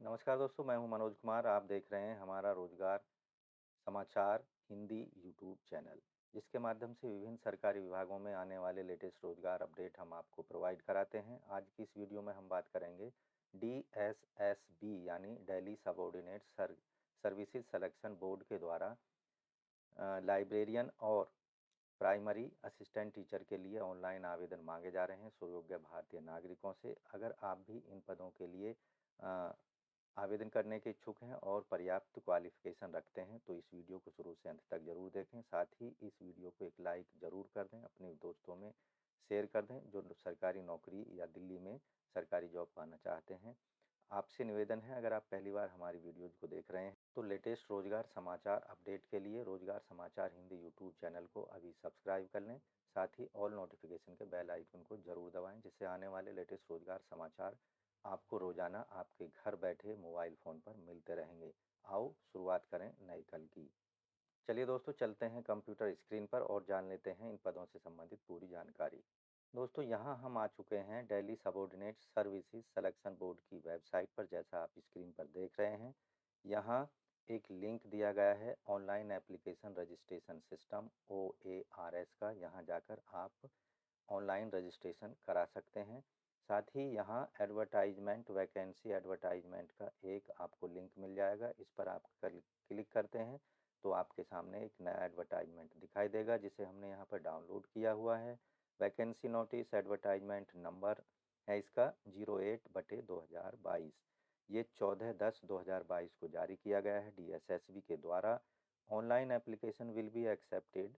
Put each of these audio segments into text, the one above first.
नमस्कार दोस्तों, मैं हूं मनोज कुमार। आप देख रहे हैं हमारा रोजगार समाचार हिंदी यूट्यूब चैनल, जिसके माध्यम से विभिन्न सरकारी विभागों में आने वाले लेटेस्ट रोजगार अपडेट हम आपको प्रोवाइड कराते हैं। आज की इस वीडियो में हम बात करेंगे DSSB यानी Delhi subordinate services selection board के द्वारा लाइब्रेरियन और प्राइमरी असिस्टेंट टीचर के लिए ऑनलाइन आवेदन मांगे जा रहे हैं सुयोग्य भारतीय नागरिकों से। अगर आप भी इन पदों के लिए आवेदन करने के इच्छुक हैं और पर्याप्त क्वालिफिकेशन रखते हैं तो इस वीडियो को शुरू से अंत तक जरूर देखें। साथ ही इस वीडियो को एक लाइक ज़रूर कर दें, अपने दोस्तों में शेयर कर दें जो सरकारी नौकरी या दिल्ली में सरकारी जॉब पाना चाहते हैं। आपसे निवेदन है, अगर आप पहली बार हमारी वीडियोज़ को देख रहे हैं तो लेटेस्ट रोजगार समाचार अपडेट के लिए रोजगार समाचार हिंदी यूट्यूब चैनल को अभी सब्सक्राइब कर लें। साथ ही ऑल नोटिफिकेशन के बेल आइकन को ज़रूर दबाएं, जिससे आने वाले लेटेस्ट रोजगार समाचार आपको रोजाना आपके घर बैठे मोबाइल फ़ोन पर मिलते रहेंगे। आओ शुरुआत करें नई कल की। चलिए दोस्तों, चलते हैं कंप्यूटर स्क्रीन पर और जान लेते हैं इन पदों से संबंधित पूरी जानकारी। दोस्तों, यहाँ हम आ चुके हैं Delhi subordinate services selection board की वेबसाइट पर। जैसा आप स्क्रीन पर देख रहे हैं, यहाँ एक लिंक दिया गया है online application registration system OARS का। यहाँ जाकर आप ऑनलाइन रजिस्ट्रेशन करा सकते हैं। साथ ही यहाँ एडवर्टाइजमेंट वैकेंसी एडवर्टाइजमेंट का एक आपको लिंक मिल जाएगा। इस पर आप क्लिक करते हैं तो आपके सामने एक नया एडवर्टाइजमेंट दिखाई देगा, जिसे हमने यहाँ पर डाउनलोड किया हुआ है। वैकेंसी नोटिस एडवर्टाइजमेंट नंबर है इसका 08/2022। ये 14/10/2022 को जारी किया गया है DSSB के द्वारा। Online application will be accepted.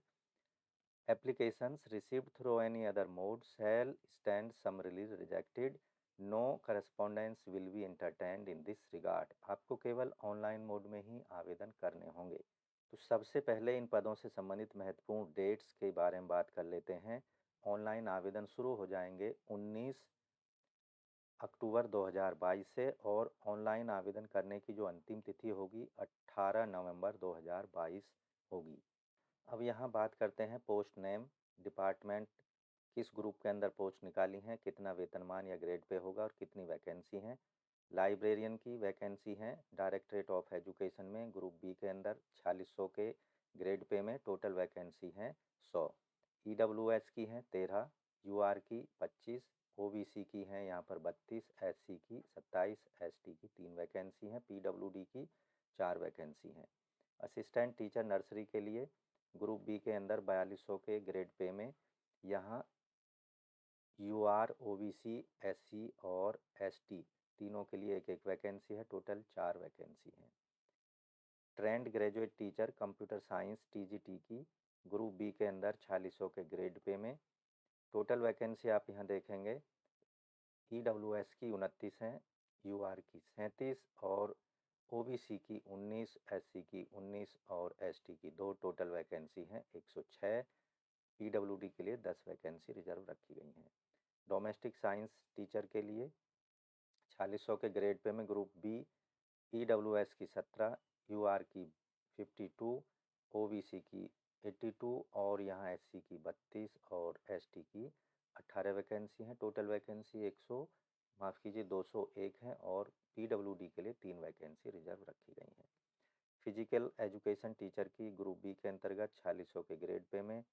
Applications received through any other mode shall stand summarily rejected. No correspondence will be entertained in this regard. आपको केवल ऑनलाइन मोड में ही आवेदन करने होंगे। तो सबसे पहले इन पदों से संबंधित महत्वपूर्ण डेट्स के बारे में बात कर लेते हैं। ऑनलाइन आवेदन शुरू हो जाएंगे 19 अक्टूबर 2022 से और ऑनलाइन आवेदन करने की जो अंतिम तिथि होगी 18 नवंबर 2022 होगी। अब यहाँ बात करते हैं पोस्ट नेम, डिपार्टमेंट किस ग्रुप के अंदर पोस्ट निकाली हैं, कितना वेतनमान या ग्रेड पे होगा और कितनी वैकेंसी हैं। लाइब्रेरियन की वैकेंसी हैं डायरेक्टरेट ऑफ एजुकेशन में ग्रुप बी के अंदर 4600 के ग्रेड पे में, टोटल वैकेंसी हैं 100। EWS की हैं 13, UR की 25, OBC की हैं यहाँ पर 32, SC की 27, ST की 3 वैकेंसी हैं, PWD की 4 वैकेंसी हैं। असिस्टेंट टीचर नर्सरी के लिए ग्रुप बी के अंदर 4200 के ग्रेड पे में यहाँ UR, OBC, SC और ST तीनों के लिए एक एक वैकेंसी है, टोटल 4 वैकेंसी हैं। Trained graduate teacher computer science TGT की ग्रुप बी के अंदर 4600 के ग्रेड पे में, टोटल वैकेंसी आप यहाँ देखेंगे EWS की 29 हैं, UR की 37 और OBC की 19, SC की 19 और ST की 2, टोटल वैकेंसी हैं 106। PWD के लिए 10 वैकेंसी रिजर्व रखी गई हैं। डोमेस्टिक साइंस टीचर के लिए 4600 के ग्रेड पे में ग्रुप बी EWS की 17, UR की 52, OBC की 82 और यहाँ SC की 32 और ST की 18 वैकेंसी हैं। टोटल वैकेंसी 201 हैं और PWD के लिए 3 वैकेंसी रिजर्व रखी गई हैं। फिजिकल एजुकेशन टीचर की ग्रुप बी के अंतर्गत 4600 के ग्रेड पे में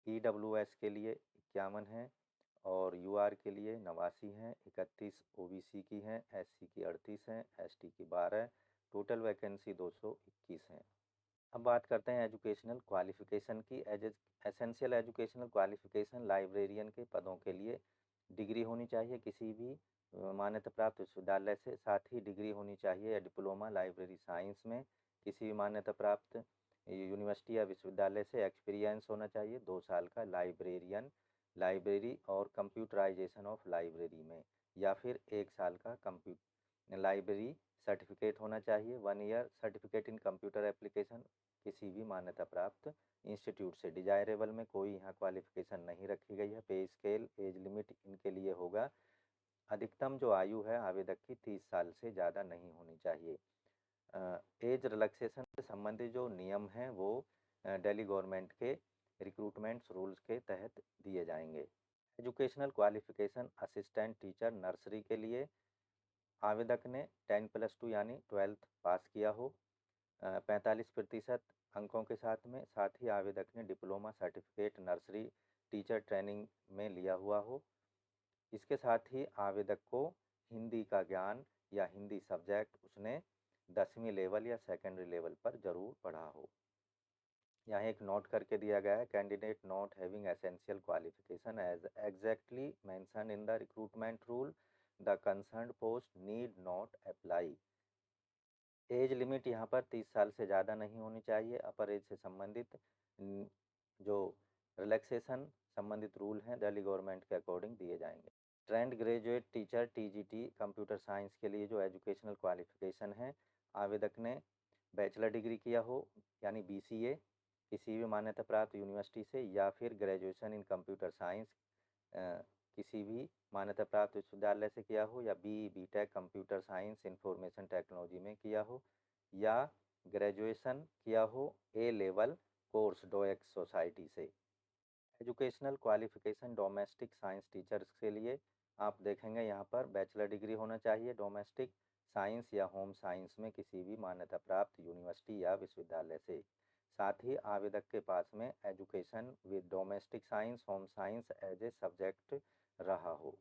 EWS के लिए 51 हैं और UR के लिए 89 हैं, 31 OBC की हैं, SC की 38 हैं, ST की 12, टोटल वैकेंसी 221 हैं। अब बात करते हैं एजुकेशनल क्वालिफ़िकेशन की। एसेंशियल एजुकेशनल क्वालिफ़िकेशन लाइब्रेरियन के पदों के लिए डिग्री होनी चाहिए किसी भी मान्यता प्राप्त विश्वविद्यालय से। साथ ही डिग्री होनी चाहिए या डिप्लोमा लाइब्रेरी साइंस में किसी भी मान्यता प्राप्त यूनिवर्सिटी या विश्वविद्यालय से। एक्सपीरियंस होना चाहिए 2 साल का लाइब्रेरियन लाइब्रेरी और कंप्यूटराइजेशन ऑफ लाइब्रेरी में, या फिर 1 साल का लाइब्रेरी सर्टिफिकेट होना चाहिए। 1 year certificate in computer application किसी भी मान्यता प्राप्त इंस्टीट्यूट से। डिजायरेबल में कोई यहाँ क्वालिफिकेशन नहीं रखी गई है। पे स्केल एज लिमिट इनके लिए होगा, अधिकतम जो आयु है आवेदक की 30 साल से ज़्यादा नहीं होनी चाहिए। एज रिलैक्सेशन से संबंधित जो नियम हैं वो दिल्ली गवर्नमेंट के रिक्रूटमेंट्स रूल्स के तहत दिए जाएंगे। Educational qualification assistant teacher nursery के लिए आवेदक ने 10+2 यानी 12th पास किया हो 45% अंकों के साथ में, साथ ही आवेदक ने diploma certificate nursery teacher training में लिया हुआ हो। इसके साथ ही आवेदक को हिंदी का ज्ञान या हिंदी सब्जेक्ट उसने 10वीं लेवल या सेकेंडरी लेवल पर जरूर पढ़ा हो। यहाँ एक नोट करके दिया गया है, candidate not having essential qualification as exactly mention in the recruitment rule the concerned post need not apply. Age limit यहाँ पर 30 साल से ज़्यादा नहीं होनी चाहिए। अपर एज से संबंधित जो रिलैक्सेशन संबंधित रूल हैं दिल्ली गवर्नमेंट के अकॉर्डिंग दिए जाएंगे। Trained graduate teacher TGT computer science के लिए जो एजुकेशनल क्वालिफिकेशन है, आवेदक ने बैचलर डिग्री किया हो यानी बीसीए किसी भी मान्यता प्राप्त यूनिवर्सिटी से, या फिर ग्रेजुएशन इन कंप्यूटर साइंस किसी भी मान्यता प्राप्त विश्वविद्यालय से किया हो, या BTech computer science information technology में किया हो, या ग्रेजुएशन किया हो ए लेवल कोर्स डोएक्स सोसाइटी से। Educational qualification domestic science teachers के लिए आप देखेंगे यहाँ पर बैचलर डिग्री होना चाहिए डोमेस्टिक साइंस या होम साइंस में किसी भी मान्यता प्राप्त यूनिवर्सिटी या विश्वविद्यालय से। साथ ही आवेदक के पास में education with domestic science home science as a subject रहा हो।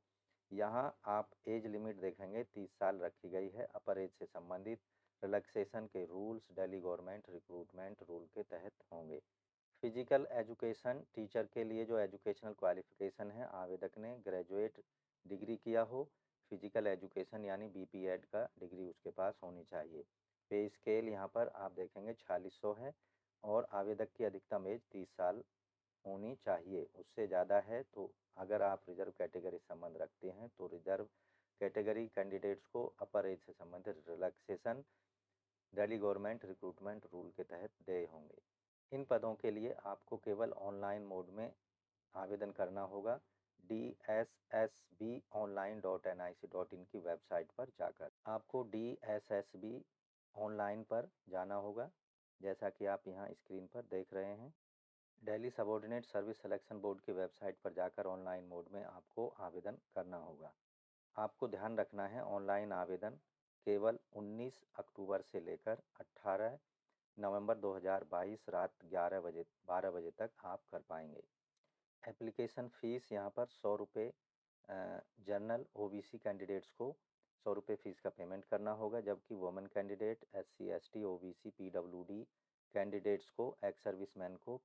यहाँ आप एज लिमिट देखेंगे 30 साल रखी गई है। अपर एज से संबंधित रिलैक्सेशन के rules Delhi government recruitment rule के तहत होंगे। फिजिकल एजुकेशन टीचर के लिए जो एजुकेशनल क्वालिफिकेशन है, आवेदक ने ग्रेजुएट डिग्री किया हो फिजिकल एजुकेशन यानी बीपीएड का डिग्री उसके पास होनी चाहिए। पे स्केल यहाँ पर आप देखेंगे 4600 है और आवेदक की अधिकतम एज 30 साल होनी चाहिए। उससे ज़्यादा है तो अगर आप रिजर्व कैटेगरी संबंध रखते हैं तो रिजर्व कैटेगरी कैंडिडेट्स को अपर एज से संबंधित relaxation Delhi government recruitment rule के तहत देय होंगे। इन पदों के लिए आपको केवल ऑनलाइन मोड में आवेदन करना होगा DSSBonline.nic.in की वेबसाइट पर जाकर। आपको DSSB ऑनलाइन पर जाना होगा, जैसा कि आप यहाँ स्क्रीन पर देख रहे हैं। Delhi subordinate service selection board की वेबसाइट पर जाकर ऑनलाइन मोड में आपको आवेदन करना होगा। आपको ध्यान रखना है ऑनलाइन आवेदन केवल 19 अक्टूबर से लेकर 18 नवंबर 2022 रात 12 बजे तक आप कर पाएंगे। एप्लीकेशन फ़ीस यहाँ पर 100 रुपये जनरल ओबीसी कैंडिडेट्स को 100 रुपये फ़ीस का पेमेंट करना होगा, जबकि women candidate SC ST OBC PWD candidates को एक्स सर्विसमैन को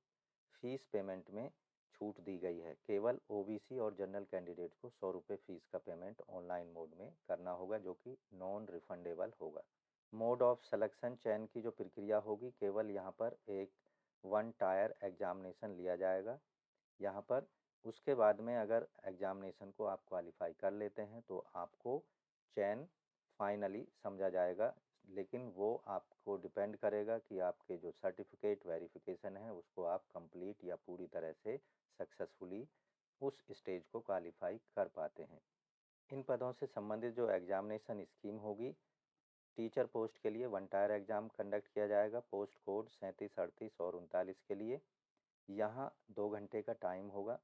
फ़ीस पेमेंट में छूट दी गई है। केवल ओबीसी और जनरल कैंडिडेट को 100 रुपये फ़ीस का पेमेंट ऑनलाइन मोड में करना होगा, जो कि नॉन रिफंडेबल होगा। मोड ऑफ सिलेक्शन चयन की जो प्रक्रिया होगी, केवल यहाँ पर एक 1 टायर एग्जामिनेशन लिया जाएगा। यहाँ पर उसके बाद में अगर एग्जामिनेशन को आप क्वालिफाई कर लेते हैं तो आपको चयन फाइनली समझा जाएगा, लेकिन वो आपको डिपेंड करेगा कि आपके जो सर्टिफिकेट वेरिफिकेशन है उसको आप कंप्लीट या पूरी तरह से सक्सेसफुली उस स्टेज को क्वालिफाई कर पाते हैं। इन पदों से संबंधित जो एग्जामिनेशन स्कीम होगी, टीचर पोस्ट के लिए 1 टायर एग्ज़ाम कंडक्ट किया जाएगा पोस्ट कोड 37 38 और 39 के लिए। यहाँ 2 घंटे का टाइम होगा।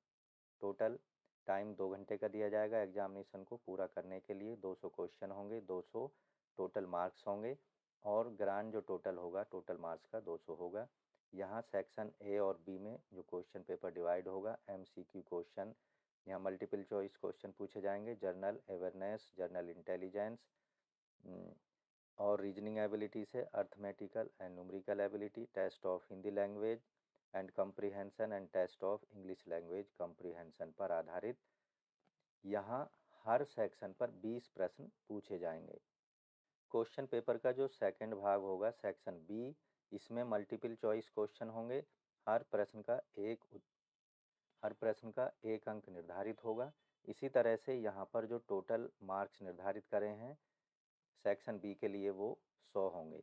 टोटल टाइम 2 घंटे का दिया जाएगा एग्जामिनेशन को पूरा करने के लिए। 200 क्वेश्चन होंगे, 200 टोटल मार्क्स होंगे और ग्रांड जो टोटल होगा टोटल मार्क्स का 200 होगा। यहाँ सेक्शन ए और बी में जो क्वेश्चन पेपर डिवाइड होगा, MCQ क्वेश्चन, यहाँ मल्टीपल चॉइस क्वेश्चन पूछे जाएंगे, जनरल अवेयरनेस, जनरल इंटेलिजेंस और रीजनिंग एबिलिटी से arithmetical and numerical ability, test of Hindi language and comprehension and test of English language comprehension पर आधारित यहाँ हर सेक्शन पर 20 प्रश्न पूछे जाएंगे। क्वेश्चन पेपर का जो सेकंड भाग होगा सेक्शन बी, इसमें मल्टीपल चॉइस क्वेश्चन होंगे। हर प्रश्न का 1 अंक निर्धारित होगा। इसी तरह से यहाँ पर जो टोटल मार्क्स निर्धारित करें हैं सेक्शन बी के लिए वो 100 होंगे।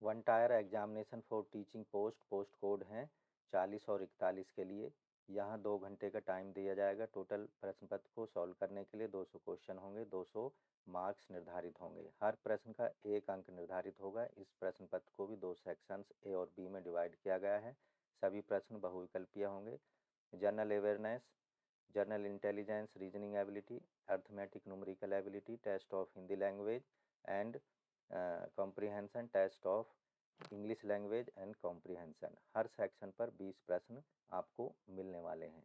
1 tyre examination for teaching post code हैं 40 और 41 के लिए। यहाँ 2 घंटे का टाइम दिया जाएगा। टोटल प्रश्न पत्र को सॉल्व करने के लिए 200 क्वेश्चन होंगे, 200 मार्क्स निर्धारित होंगे। हर प्रश्न का 1 अंक निर्धारित होगा। इस प्रश्न पत्र को भी 2 सेक्शंस ए और बी में डिवाइड किया गया है। सभी प्रश्न बहुविकल्पीय होंगे। General awareness general intelligence, reasoning ability, arithmetic numerical ability, test of Hindi language and comprehension, test of English language and comprehension. Her section पर 20 प्रश्न आपको मिलने वाले हैं।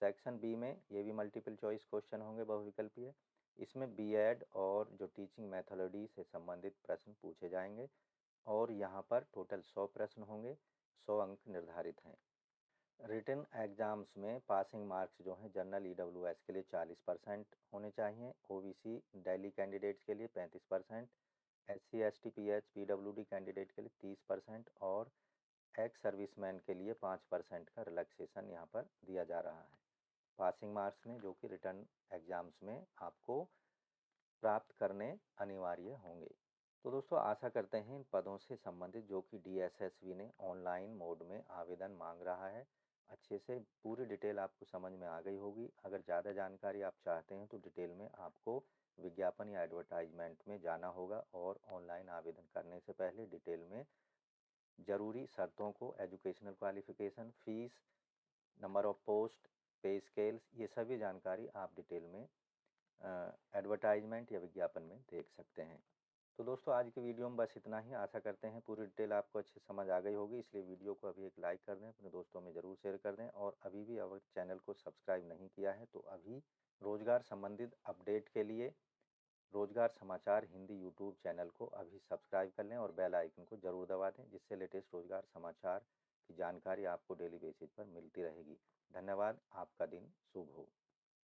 सेक्शन बी में ये भी मल्टीपल चॉइस क्वेश्चन होंगे, बहुविकल्पीय। इसमें बीएड और जो टीचिंग मेथोडोलॉजी से संबंधित प्रश्न पूछे जाएंगे और यहाँ पर टोटल 100 प्रश्न होंगे, 100 अंक निर्धारित हैं। रिटन एग्जाम्स में पासिंग मार्क्स जो हैं जनरल ईडब्ल्यूएस के लिए 40% होने चाहिए, ओबीसी दिल्ली कैंडिडेट्स के लिए 35%, SC ST pH PWD candidate के लिए 30% और एक्स सर्विसमैन के लिए 5% का रिलैक्सेशन यहाँ पर दिया जा रहा है पासिंग मार्क्स में, जो कि रिटर्न एग्जाम्स में आपको प्राप्त करने अनिवार्य होंगे। तो दोस्तों आशा करते हैं इन पदों से संबंधित जो कि डीएसएसबी ने ऑनलाइन मोड में आवेदन मांग रहा है, अच्छे से पूरी डिटेल आपको समझ में आ गई होगी। अगर ज़्यादा जानकारी आप चाहते हैं तो डिटेल में आपको विज्ञापन या एडवर्टाइजमेंट में जाना होगा और ऑनलाइन आवेदन करने से पहले डिटेल में ज़रूरी शर्तों को, educational qualification, fees, number of post, पे स्केल्स, ये सभी जानकारी आप डिटेल में एडवर्टाइजमेंट या विज्ञापन में देख सकते हैं। तो दोस्तों आज की वीडियो में बस इतना ही। आशा करते हैं पूरी डिटेल आपको अच्छे समझ आ गई होगी, इसलिए वीडियो को अभी एक लाइक कर दें, अपने दोस्तों में ज़रूर शेयर कर दें और अभी भी अगर चैनल को सब्सक्राइब नहीं किया है तो अभी रोज़गार संबंधित अपडेट के लिए रोज़गार समाचार हिंदी यूट्यूब चैनल को अभी सब्सक्राइब कर लें और बेल आइकन को ज़रूर दबा दें, जिससे लेटेस्ट रोज़गार समाचार की जानकारी आपको डेली बेसिस पर मिलती रहेगी। धन्यवाद। आपका दिन शुभ हो।